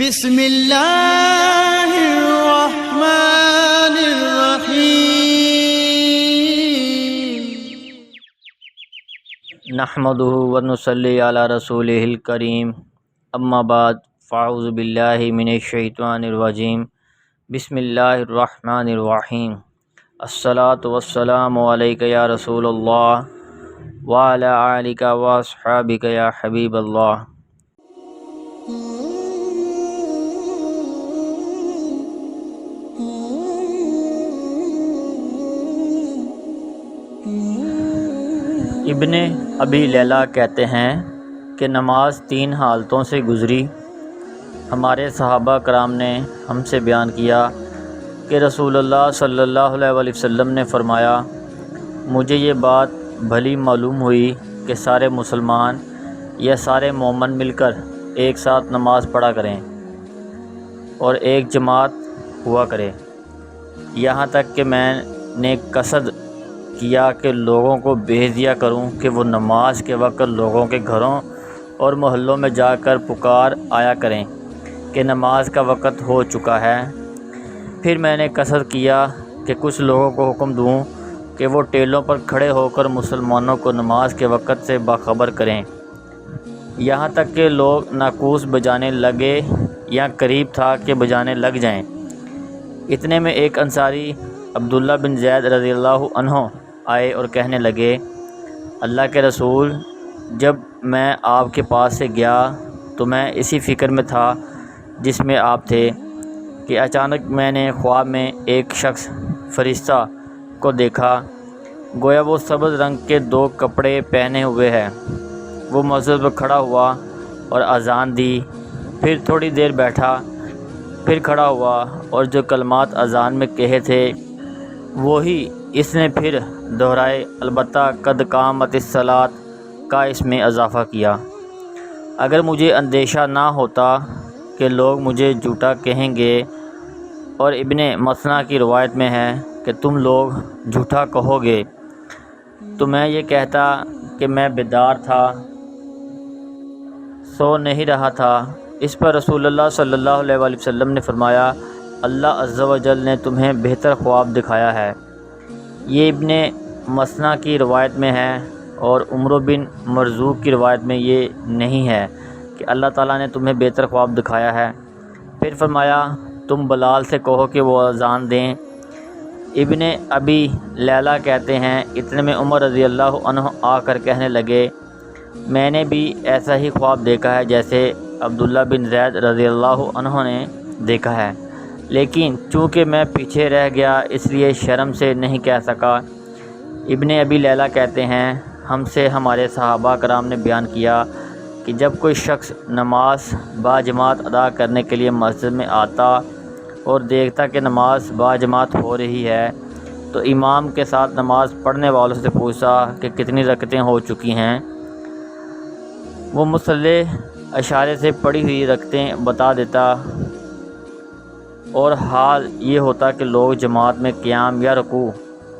بسم اللہ الرحمن الرحیم نحمدہ ونصلی علی رسولہ الکریم اما بعد فاعوذ باللہ من الشیطان الرجیم بسم اللہ الرحمن الرحیم الصلاۃ والسلام علیک یا رسول اللہ وعلی آلک واصحابک یا حبیب اللہ۔ ابن ابی لیلہ کہتے ہیں کہ نماز 3 حالتوں سے گزری۔ ہمارے صحابہ کرام نے ہم سے بیان کیا کہ رسول اللہ صلی اللہ علیہ وسلم نے فرمایا، مجھے یہ بات بھلی معلوم ہوئی کہ سارے مسلمان یا سارے مومن مل کر ایک ساتھ نماز پڑھا کریں اور ایک جماعت ہوا کرے، یہاں تک کہ میں نے قصد کیا کہ لوگوں کو بھیج دیا کروں کہ وہ نماز کے وقت لوگوں کے گھروں اور محلوں میں جا کر پکار آیا کریں کہ نماز کا وقت ہو چکا ہے۔ پھر میں نے قصد کیا کہ کچھ لوگوں کو حکم دوں کہ وہ ٹیلوں پر کھڑے ہو کر مسلمانوں کو نماز کے وقت سے باخبر کریں، یہاں تک کہ لوگ ناقوس بجانے لگے یا قریب تھا کہ بجانے لگ جائیں۔ اتنے میں ایک انصاری عبداللہ بن زید رضی اللہ عنہ آئے اور کہنے لگے، اللہ کے رسول، جب میں آپ کے پاس سے گیا تو میں اسی فکر میں تھا جس میں آپ تھے کہ اچانک میں نے خواب میں ایک شخص فرشتہ کو دیکھا، گویا وہ سبز رنگ کے 2 کپڑے پہنے ہوئے ہے۔ وہ مسجد میں کھڑا ہوا اور اذان دی، پھر تھوڑی دیر بیٹھا، پھر کھڑا ہوا اور جو کلمات اذان میں کہے تھے وہی اس نے پھر دہرائے، البتہ قد قامت الصلاۃ کا اس میں اضافہ کیا۔ اگر مجھے اندیشہ نہ ہوتا کہ لوگ مجھے جھوٹا کہیں گے، اور ابن مثنیٰ کی روایت میں ہے کہ تم لوگ جھوٹا کہو گے، تو میں یہ کہتا کہ میں بیدار تھا، سو نہیں رہا تھا۔ اس پر رسول اللہ صلی اللہ علیہ وآلہ وسلم نے فرمایا، اللہ عز و جل نے تمہیں بہتر خواب دکھایا ہے۔ یہ ابن مثنیٰ کی روایت میں ہے، اور عمرو بن مرزوق کی روایت میں یہ نہیں ہے کہ اللہ تعالیٰ نے تمہیں بہتر خواب دکھایا ہے۔ پھر فرمایا، تم بلال سے کہو کہ وہ اذان دیں۔ ابن ابی لیلہ کہتے ہیں، اتنے میں عمر رضی اللہ عنہ آ کر کہنے لگے، میں نے بھی ایسا ہی خواب دیکھا ہے جیسے عبداللہ بن زید رضی اللہ عنہ نے دیکھا ہے، لیکن چونکہ میں پیچھے رہ گیا اس لیے شرم سے نہیں کہہ سکا۔ ابن ابی لیلہ کہتے ہیں، ہم سے ہمارے صحابہ کرام نے بیان کیا کہ جب کوئی شخص نماز باجماعت ادا کرنے کے لیے مسجد میں آتا اور دیکھتا کہ نماز باجماعت ہو رہی ہے تو امام کے ساتھ نماز پڑھنے والوں سے پوچھتا کہ کتنی رکعتیں ہو چکی ہیں۔ وہ مصلی اشارے سے پڑھی ہوئی رکعتیں بتا دیتا، اور حال یہ ہوتا کہ لوگ جماعت میں قیام یا رکوع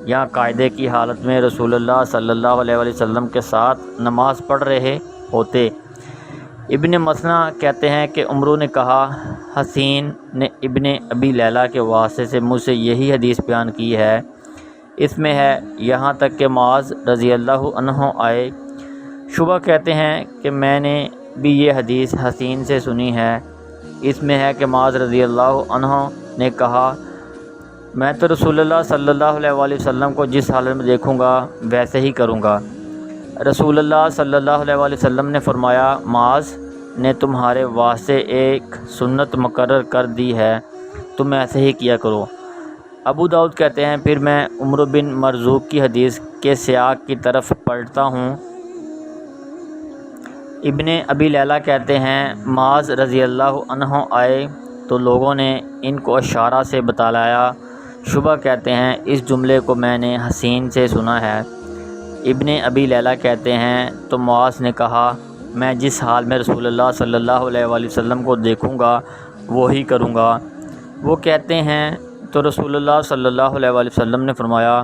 یا قاعدے کی حالت میں رسول اللہ صلی اللہ علیہ وسلم کے ساتھ نماز پڑھ رہے ہوتے۔ ابن مثنیٰ کہتے ہیں کہ عمرو نے کہا، حسین نے ابن ابی لیلہ کے واسطے سے مجھ سے یہی حدیث بیان کی ہے، اس میں ہے یہاں تک کہ معاذ رضی اللہ عنہ آئے۔ شعبہ کہتے ہیں کہ میں نے بھی یہ حدیث حسین سے سنی ہے، اس میں ہے کہ معاذ رضی اللہ عنہ نے کہا، میں تو رسول اللہ صلی اللہ علیہ وآلہ وسلم کو جس حالت میں دیکھوں گا ویسے ہی کروں گا۔ رسول اللہ صلی اللہ علیہ وآلہ وسلم نے فرمایا، معاذ نے تمہارے واسطے ایک سنت مقرر کر دی ہے، تم ایسے ہی کیا کرو۔ ابو داؤد کہتے ہیں، پھر میں عمرو بن مرزوق کی حدیث کے سیاق کی طرف پلٹتا ہوں۔ ابن ابی لیلہ کہتے ہیں، معاذ رضی اللہ عنہ آئے تو لوگوں نے ان کو اشارہ سے بتلایا۔ شعبہ کہتے ہیں، اس جملے کو میں نے حسین سے سنا ہے۔ ابن ابی لیلہ کہتے ہیں، تو معاذ نے کہا، میں جس حال میں رسول اللہ صلی اللہ علیہ وآلہ وسلم کو دیکھوں گا وہی کروں گا۔ وہ کہتے ہیں، تو رسول اللہ صلی اللہ علیہ وآلہ وسلم نے فرمایا،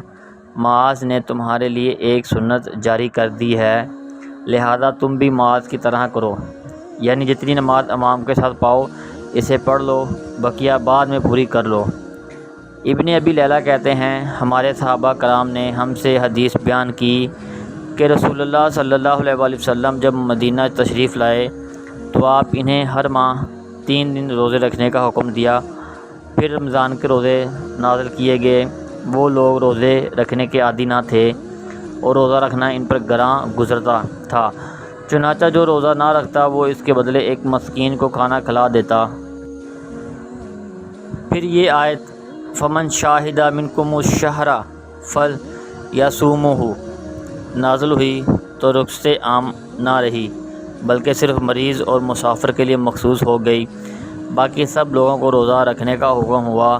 معاذ نے تمہارے لیے ایک سنت جاری کر دی ہے، لہذا تم بھی معاذ کی طرح کرو، یعنی جتنی نماز امام کے ساتھ پاؤ اسے پڑھ لو، بقیہ بعد میں پوری کر لو۔ ابن ابی لیلہ کہتے ہیں ہمارے صحابہ کرام نے ہم سے حدیث بیان کی کہ رسول اللہ صلی اللہ علیہ وآلہ وسلم جب مدینہ تشریف لائے تو آپ انہیں ہر ماہ 3 دن روزے رکھنے کا حکم دیا۔ پھر رمضان کے روزے نازل کیے گئے۔ وہ لوگ روزے رکھنے کے عادی نہ تھے اور روزہ رکھنا ان پر گراں گزرتا تھا، چنانچہ جو روزہ نہ رکھتا وہ اس کے بدلے ایک مسکین کو کھانا کھلا دیتا۔ پھر یہ آیت فمن شاہد منکم الشہر فلیصومہ نازل ہوئی تو رخصت عام نہ رہی، بلکہ صرف مریض اور مسافر کے لیے مخصوص ہو گئی، باقی سب لوگوں کو روزہ رکھنے کا حکم ہوا۔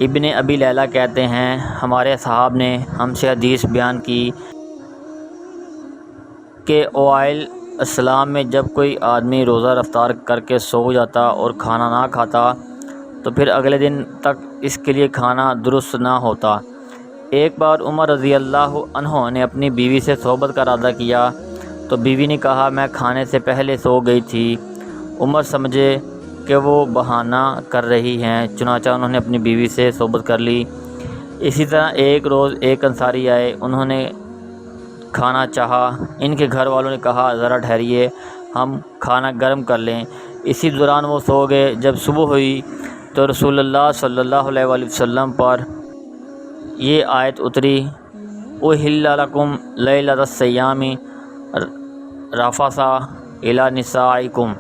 ابن ابی لیلہ کہتے ہیں ہمارے صحاب نے ہم سے حدیث بیان کی کہ اوائل اسلام میں جب کوئی آدمی روزہ افطار کر کے سو جاتا اور کھانا نہ کھاتا تو پھر اگلے دن تک اس کے لیے کھانا درست نہ ہوتا۔ ایک بار عمر رضی اللہ عنہ نے اپنی بیوی سے صحبت کا ارادہ کیا تو بیوی نے کہا میں کھانے سے پہلے سو گئی تھی۔ عمر سمجھے کہ وہ بہانہ کر رہی ہیں، چنانچہ انہوں نے اپنی بیوی سے صحبت کر لی۔ اسی طرح ایک روز ایک انصاری آئے، انہوں نے کھانا چاہا۔ ان کے گھر والوں نے کہا ذرا ٹھہریے، ہم کھانا گرم کر لیں۔ اسی دوران وہ سو گئے۔ جب صبح ہوئی تو رسول اللہ صلی اللہ علیہ وآلہ وسلم پر یہ آیت اتری احل لکم لیلۃ الصیام رفث الی نسائکم۔